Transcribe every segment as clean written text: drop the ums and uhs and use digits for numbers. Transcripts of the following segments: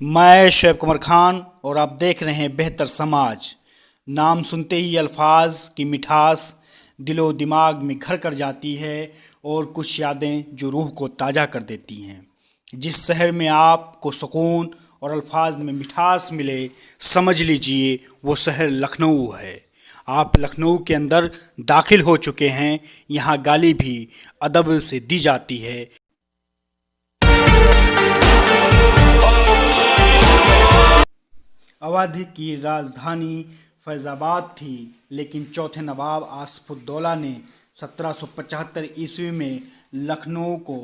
मैं शोएब कुमार खान और आप देख रहे हैं बेहतर समाज। नाम सुनते ही अल्फाज की मिठास दिलो दिमाग में घर कर जाती है और कुछ यादें जो रूह को ताज़ा कर देती हैं। जिस शहर में आपको सुकून और अल्फाज में मिठास मिले, समझ लीजिए वो शहर लखनऊ है। आप लखनऊ के अंदर दाखिल हो चुके हैं। यहाँ गाली भी अदब से दी जाती है। अवध की राजधानी फैज़ाबाद थी, लेकिन चौथे नवाब आसफुद्दौला ने 1775 ईस्वी में लखनऊ को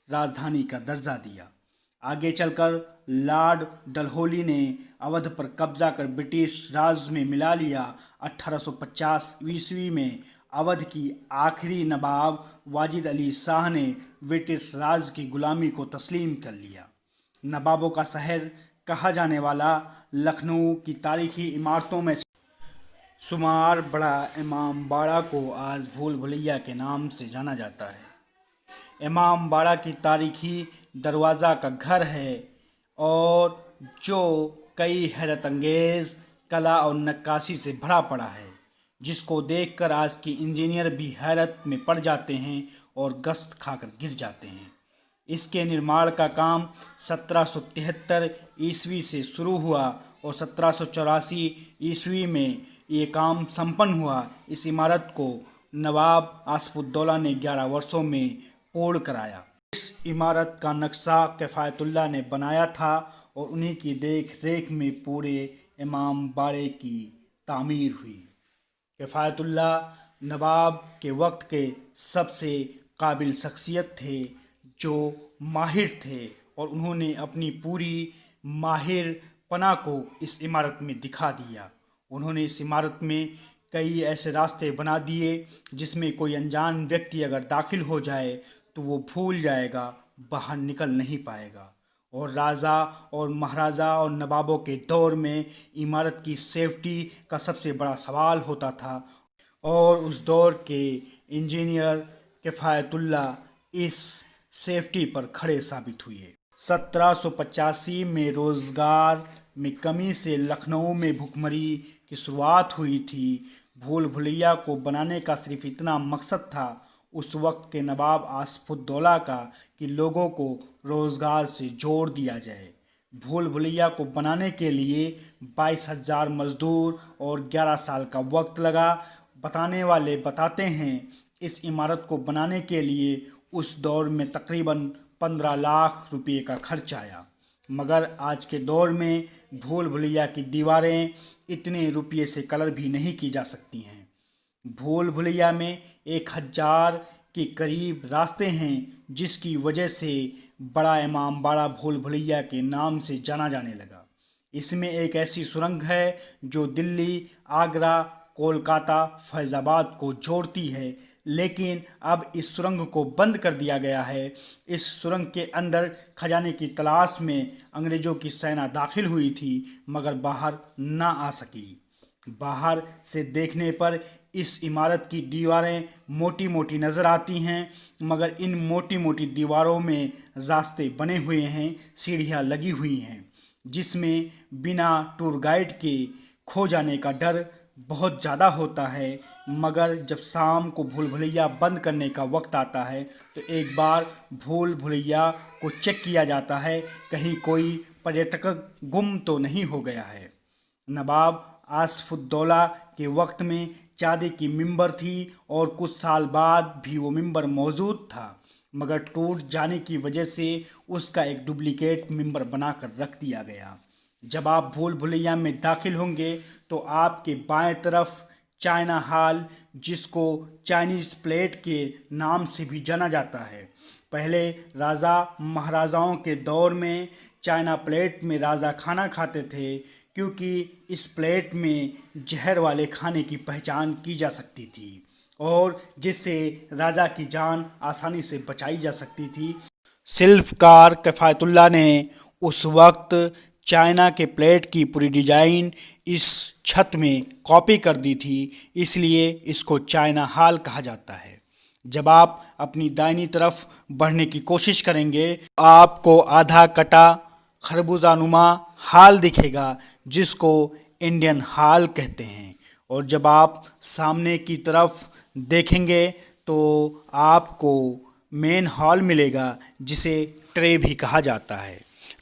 राजधानी का दर्जा दिया। आगे चलकर लॉर्ड डलहौली ने अवध पर कब्जा कर ब्रिटिश राज में मिला लिया। 1850 ईस्वी में अवध की आखिरी नवाब वाजिद अली शाह ने ब्रिटिश राज की गुलामी को तस्लीम कर लिया। नवाबों का शहर कहा जाने वाला लखनऊ की तारीखी इमारतों में शुमार बड़ा इमाम बाड़ा को आज भूल भुलैया के नाम से जाना जाता है। इमाम बाड़ा की तारीखी दरवाज़ा का घर है और जो कई हैरत अंगेज़ कला और नक्काशी से भरा पड़ा है, जिसको देखकर आज के इंजीनियर भी हैरत में पड़ जाते हैं और गश्त खाकर गिर जाते हैं। इसके निर्माण का काम 1773 ईस्वी से शुरू हुआ और 1784 ईस्वी में ये काम संपन्न हुआ। इस इमारत को नवाब आसफुद्दौला ने 11 वर्षों में पूर्ण कराया। इस इमारत का नक्शा किफ़ायतुल्लाह ने बनाया था और उन्हीं की देख रेख में पूरे इमाम बाड़े की तामीर हुई। किफ़ायतुल्लाह नवाब के वक्त के सबसे काबिल शख्सियत थे, जो माहिर थे, और उन्होंने अपनी पूरी माहिर पना को इस इमारत में दिखा दिया। उन्होंने इस इमारत में कई ऐसे रास्ते बना दिए जिसमें कोई अनजान व्यक्ति अगर दाखिल हो जाए तो वो भूल जाएगा, बाहर निकल नहीं पाएगा। और राजा और महाराजा और नवाबों के दौर में इमारत की सेफ्टी का सबसे बड़ा सवाल होता था और उस दौर के इंजीनियर किफ़ायतुल्लाह इस सेफ्टी पर खड़े साबित हुए। 1785 में रोज़गार में कमी से लखनऊ में भुखमरी की शुरुआत हुई थी। भूल भुलैया को बनाने का सिर्फ इतना मकसद था उस वक्त के नवाब आसफुद्दौला का कि लोगों को रोज़गार से जोड़ दिया जाए। भूल भुलैया को बनाने के लिए 22,000 मजदूर और 11 साल का वक्त लगा। बताने वाले बताते हैं इस इमारत को बनाने के लिए उस दौर में तकरीबन 15 लाख रुपये का खर्च आया। मगर आज के दौर में भूल भुलैया की दीवारें इतने रुपये से कलर भी नहीं की जा सकती हैं। भूल भुलैया में 1000 के करीब रास्ते हैं, जिसकी वजह से बड़ा इमाम बाड़ा भूल भुलैया के नाम से जाना जाने लगा। इसमें एक ऐसी सुरंग है जो दिल्ली, आगरा, कोलकाता, फैज़ाबाद को जोड़ती है, लेकिन अब इस सुरंग को बंद कर दिया गया है। इस सुरंग के अंदर खजाने की तलाश में अंग्रेज़ों की सेना दाखिल हुई थी, मगर बाहर ना आ सकी। बाहर से देखने पर इस इमारत की दीवारें मोटी मोटी नज़र आती हैं, मगर इन मोटी मोटी दीवारों में रास्ते बने हुए हैं, सीढ़ियाँ लगी हुई हैं, जिसमें बिना टूर गाइड के खो जाने का डर बहुत ज़्यादा होता है। मगर जब शाम को भूल भुलैया बंद करने का वक्त आता है तो एक बार भूल भुलैया को चेक किया जाता है, कहीं कोई पर्यटक गुम तो नहीं हो गया है। नवाब आसफुद्दौला के वक्त में चांदी की मिंबर थी और कुछ साल बाद भी वो मिंबर मौजूद था, मगर टूट जाने की वजह से उसका एक डुप्लीकेट मिंबर बनाकर रख दिया गया। जब आप भूल भुलैया में दाखिल होंगे तो आपके बाएं तरफ चाइना हॉल, जिसको चाइनीज़ प्लेट के नाम से भी जाना जाता है। पहले राजा महाराजाओं के दौर में चाइना प्लेट में राजा खाना खाते थे, क्योंकि इस प्लेट में जहर वाले खाने की पहचान की जा सकती थी और जिससे राजा की जान आसानी से बचाई जा सकती थी। शिल्पकार किफ़ायतुल्लाह ने उस वक्त चाइना के प्लेट की पूरी डिजाइन इस छत में कॉपी कर दी थी, इसलिए इसको चाइना हॉल कहा जाता है। जब आप अपनी दाहिनी तरफ बढ़ने की कोशिश करेंगे, आपको आधा कटा खरबूजानुमा हाल दिखेगा जिसको इंडियन हाल कहते हैं। और जब आप सामने की तरफ देखेंगे तो आपको मेन हॉल मिलेगा जिसे ट्रे भी कहा जाता है।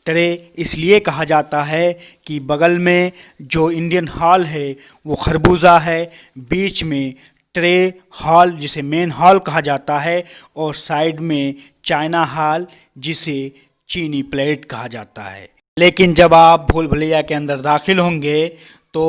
ट्रे इसलिए कहा जाता है कि बगल में जो इंडियन हॉल है वो खरबूजा है, बीच में ट्रे हॉल जिसे मेन हॉल कहा जाता है और साइड में चाइना हॉल जिसे चीनी प्लेट कहा जाता है। लेकिन जब आप भूल भुलैया के अंदर दाखिल होंगे तो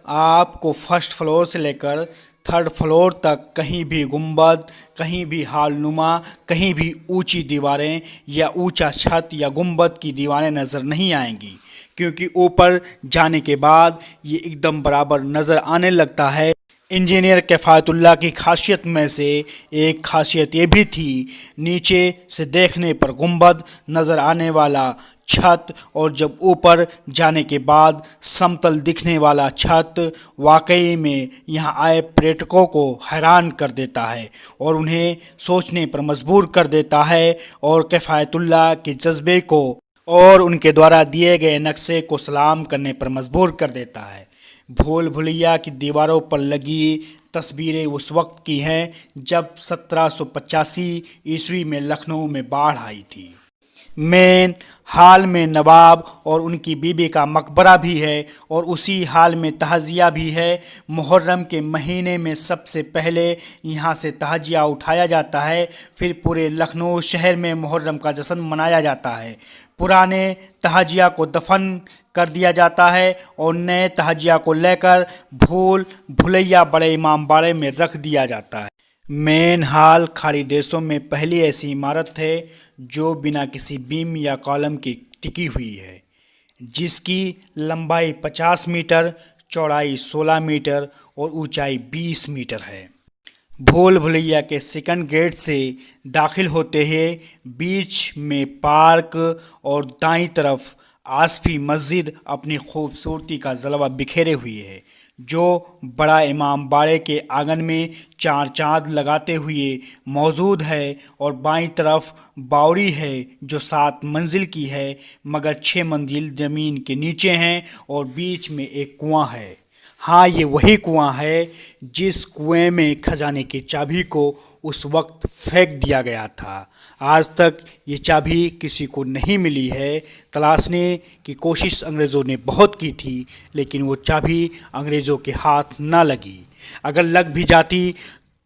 आपको फर्स्ट फ्लोर से लेकर थर्ड फ्लोर तक कहीं भी गुंबद, कहीं भी हालनुमा, कहीं भी ऊंची दीवारें या ऊंचा छत या गुंबद की दीवारें नज़र नहीं आएंगी, क्योंकि ऊपर जाने के बाद ये एकदम बराबर नज़र आने लगता है। इंजीनियर किफ़ायतुल्लाह की खासियत में से एक खासियत ये भी थी, नीचे से देखने पर गुंबद नज़र आने वाला छत और जब ऊपर जाने के बाद समतल दिखने वाला छत वाकई में यहाँ आए पर्यटकों को हैरान कर देता है और उन्हें सोचने पर मजबूर कर देता है और किफ़ायतुल्लाह के जज्बे को और उनके द्वारा दिए गए नक्शे को सलाम करने पर मजबूर कर देता है। भूल भुलैया की दीवारों पर लगी तस्वीरें उस वक्त की हैं जब 1785 ईस्वी में लखनऊ में बाढ़ आई थी। मेन हाल में नवाब और उनकी बीबी का मकबरा भी है और उसी हाल में तहज़िया भी है। मुहर्रम के महीने में सबसे पहले यहाँ से तहज़िया उठाया जाता है, फिर पूरे लखनऊ शहर में मुहर्रम का जश्न मनाया जाता है। पुराने तहज़िया को दफन कर दिया जाता है और नए तहज़िया को लेकर भूल भुलैया बड़े इमामबाड़े में रख दिया जाता है। मेन हॉल खाड़ी देशों में पहली ऐसी इमारत है जो बिना किसी बीम या कॉलम की टिकी हुई है, जिसकी लंबाई 50 मीटर, चौड़ाई 16 मीटर और ऊंचाई 20 मीटर है। भूल भुलैया के सेकंड गेट से दाखिल होते ही बीच में पार्क और दाईं तरफ आसफी मस्जिद अपनी खूबसूरती का जलवा बिखेरे हुए है, जो बड़ा इमामबाड़े के आंगन में चार चांद लगाते हुए मौजूद है। और बाईं तरफ बावड़ी है जो 7 मंजिल की है मगर 6 मंजिल ज़मीन के नीचे हैं और बीच में एक कुआं है। हाँ, ये वही कुआं है जिस कुएं में खजाने की चाबी को उस वक्त फेंक दिया गया था। आज तक ये चाबी किसी को नहीं मिली है। तलाशने की कोशिश अंग्रेज़ों ने बहुत की थी, लेकिन वो चाबी अंग्रेज़ों के हाथ ना लगी। अगर लग भी जाती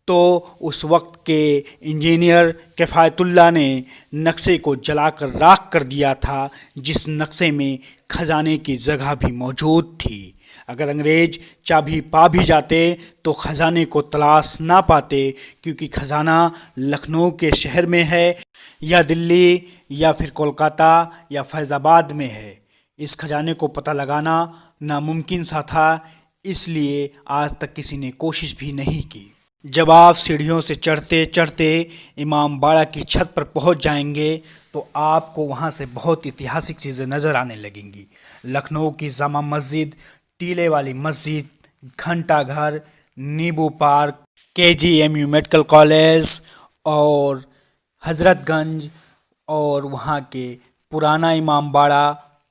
तो उस वक्त के इंजीनियर किफ़ायतुल्लाह ने नक्शे को जलाकर राख कर दिया था, जिस नक्शे में खजाने की जगह भी मौजूद थी। अगर अंग्रेज़ चाबी पा भी जाते तो ख़जाने को तलाश ना पाते, क्योंकि ख़जाना लखनऊ के शहर में है या दिल्ली या फिर कोलकाता या फैज़ाबाद में है। इस खजाने को पता लगाना नामुमकिन सा था, इसलिए आज तक किसी ने कोशिश भी नहीं की। जब आप सीढ़ियों से चढ़ते चढ़ते इमामबाड़ा की छत पर पहुंच जाएंगे तो आपको वहां से बहुत ऐतिहासिक चीज़ें नज़र आने लगेंगी। लखनऊ की जामा मस्जिद, टीले वाली मस्जिद, घंटा घर, नींबू पार्क, KGMU मेडिकल कॉलेज और हज़रतगंज और वहाँ के पुराना इमामबाड़ा,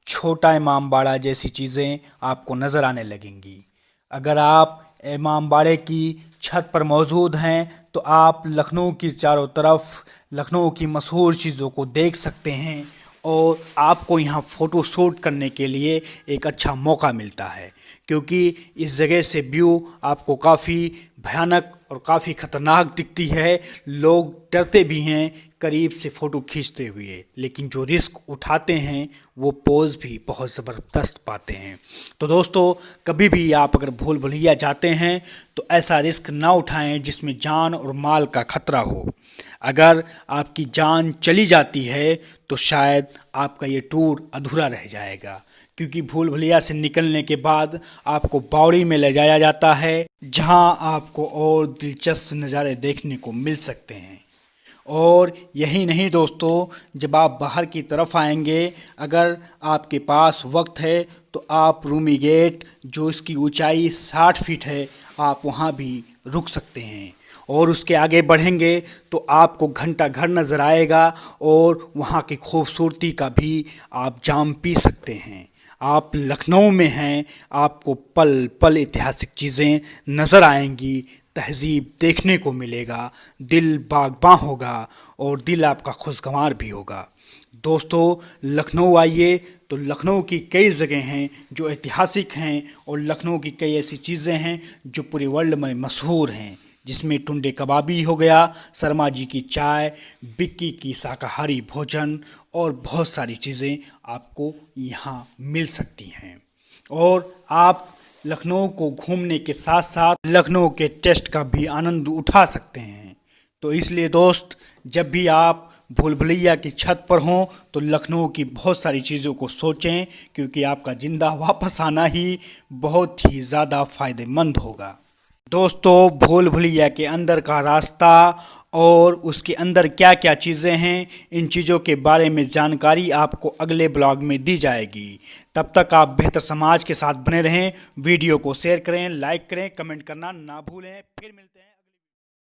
छोटा इमामबाड़ा जैसी चीज़ें आपको नज़र आने लगेंगी। अगर आप इमामबाड़े की छत पर मौजूद हैं तो आप लखनऊ की चारों तरफ लखनऊ की मशहूर चीज़ों को देख सकते हैं और आपको यहाँ फ़ोटो शूट करने के लिए एक अच्छा मौका मिलता है, क्योंकि इस जगह से व्यू आपको काफ़ी भयानक और काफ़ी ख़तरनाक दिखती है। लोग डरते भी हैं करीब से फ़ोटो खींचते हुए, लेकिन जो रिस्क उठाते हैं वो पोज भी बहुत ज़बरदस्त पाते हैं। तो दोस्तों, कभी भी आप अगर भूल भुलैया जाते हैं तो ऐसा रिस्क ना उठाएं जिसमें जान और माल का खतरा हो। अगर आपकी जान चली जाती है तो शायद आपका ये टूर अधूरा रह जाएगा, क्योंकि भूल भुलैया से निकलने के बाद आपको बावड़ी में ले जाया जाता है, जहां आपको और दिलचस्प नज़ारे देखने को मिल सकते हैं। और यही नहीं दोस्तों, जब आप बाहर की तरफ आएंगे, अगर आपके पास वक्त है तो आप रूमी गेट, जो इसकी ऊंचाई 60 फीट है, आप वहां भी रुक सकते हैं और उसके आगे बढ़ेंगे तो आपको घंटा घर नज़र आएगा और वहाँ की खूबसूरती का भी आप जाम पी सकते हैं। आप लखनऊ में हैं, आपको पल पल ऐतिहासिक चीज़ें नज़र आएंगी, तहज़ीब देखने को मिलेगा, दिल बाग़बां होगा और दिल आपका खुशगवार भी होगा। दोस्तों, लखनऊ आइए तो लखनऊ की कई जगह हैं जो ऐतिहासिक हैं और लखनऊ की कई ऐसी चीज़ें हैं जो पूरे वर्ल्ड में मशहूर हैं, जिसमें टुंडे कबाबी हो गया, शर्मा जी की चाय, बिक्की की शाकाहारी भोजन और बहुत सारी चीज़ें आपको यहाँ मिल सकती हैं। और आप लखनऊ को घूमने के साथ साथ लखनऊ के टेस्ट का भी आनंद उठा सकते हैं। तो इसलिए दोस्त, जब भी आप भूल भुलैया की छत पर हों तो लखनऊ की बहुत सारी चीज़ों को सोचें, क्योंकि आपका ज़िंदा वापस आना ही बहुत ही ज़्यादा फ़ायदेमंद होगा। दोस्तों, भूल भुलैया के अंदर का रास्ता और उसके अंदर क्या क्या चीज़ें हैं, इन चीज़ों के बारे में जानकारी आपको अगले ब्लॉग में दी जाएगी। तब तक आप बेहतर समाज के साथ बने रहें। वीडियो को शेयर करें, लाइक करें, कमेंट करना ना भूलें। फिर मिलते हैं।